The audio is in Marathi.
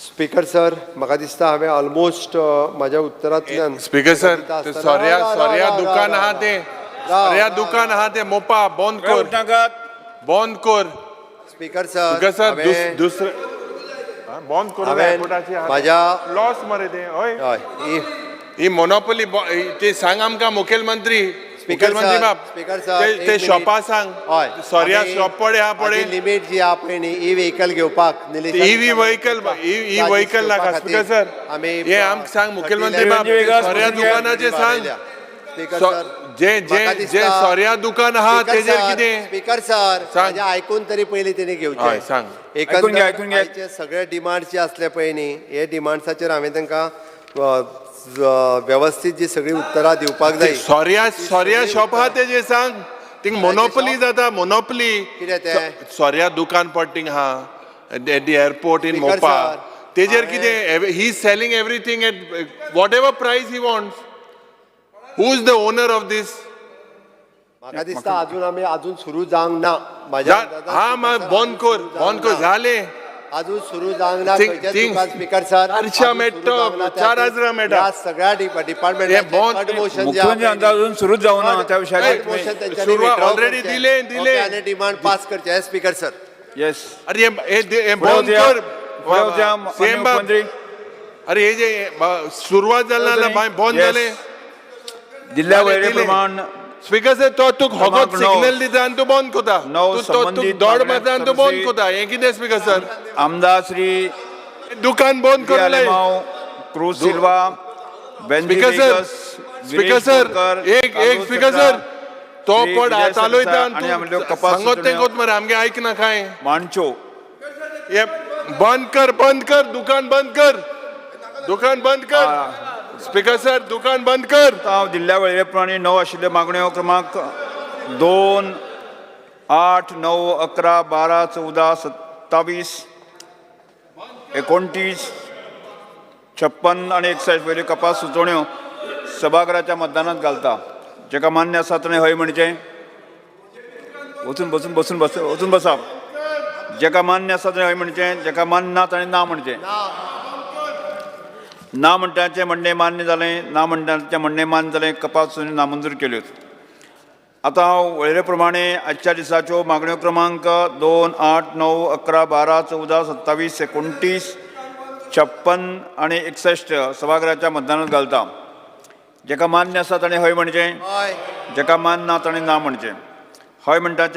स्पीकर सर, म्हाका दिसता हांवें ऑलमोस्ट म्हाज्या उत्तरांतल्यान स्पीकर सर सोर्या दुकान आहा ते सोर्या दुकान आहा ते मोपा बंद कर स्पीकर सर दुसरे बंद करून म्हाज्या लॉस मरे ते हय हय ही मोनोपोली ते सांग आमकां मुखेलमंत्री स्पीकर बाब सर ते शॉपा सांग सोर्या शॉप पडे आहा पडे लिमिट जी आहा पळय न्ही ई व्हेकल घेवपाक ई व्हेकल नाका स्पीकर सर हे आमकां सांग मुखेलमंत्री बाब सोर्या दुकानाचे सांग स्पीकर सर जे सोर्या दुकान आहा तेजेर कितें स्पीकर सर म्हाजें आयकून तरी पयलीं तेणी घेवचें सांग एकंदर सगळे डिमांड्स जे असले पळय न्ही हे डिमांड्साचेर हांवें तांकां व्यवस्थित जी सगळी उत्तरां दिवपाक जाय सोर्या शॉप आहा तेजे सांग थिंग मोनोपोली जाता मोनोपोली कितें तें सोर्या दुकान पड थिंग आहा at the airport in Mopa तेजेर कितें he is selling everything at what ever price he wants who is the owner of this म्हाका दिसता अजून सुरू जावंक ना म्हाज्या हा बंद कर जाले अजून सुरू जावंक ना स्पीकर सर 400 मेळटो 4000 मेळटा सगळ्या डिपार्टमेंट अजून सुरू जाऊ ना त्या विषयात ऑलरेडी दिले आणि डिमांड पास करचे स्पीकर सर येस अरे हे बंद कर सेम बाब अरे हे जे सुरुवात जाली ना बंद जाले जिल्हा वैरे प्रमाण स्पीकर सर तो होगोत सिग्नल दिता आनी तूं बंद कोता तू दौड मारता आनी तू बंद कोता हे कितें स्पीकर सर आमदार श्री दुकान बंद करून क्रूज सिल्वा स्पीकर सर एक स्पीकर सर तो पड चालयता आनी सांगत तें कोत मरे आमगे आयकना काय मांचो हे बंद कर दुकान बंद कर स्पीकर सर दुकान बंद कर जिल्हा वेळे प्रमाणे 9 आशिल्ल्यो मागण्यो क्रमांक 2, 8, 9, 11, 12, 14, 27, 29, 56 आणि 61 वयल्यो कपास सुचोवण्यो सभागृहाच्या मतदानात घालता जेका मान्य आसा ताणें हय म्हणचें वचून बसा जेका मान्य आसा ताणें हय म्हणचें जेका मान्य ना ताणें ना म्हणचें ना म्हणटाचें म्हणणें मान्य जालें ना म्हणटाचें म्हणणें मान्य जालें कपास नामंजूर केल्यो आतां हांव वळेरे प्रमाणे आजच्या दिसाच्यो मागण्यो क्रमांक 2, 8, 9, 11, 12, 14, 27, 29, 56 आणि 61 सभागृहाच्या मतदानात घालता जेका मान्य आसा ताणें हय म्हणचें जेका मान्य ना ताणें ना म्हणचें हय म्हणटाचें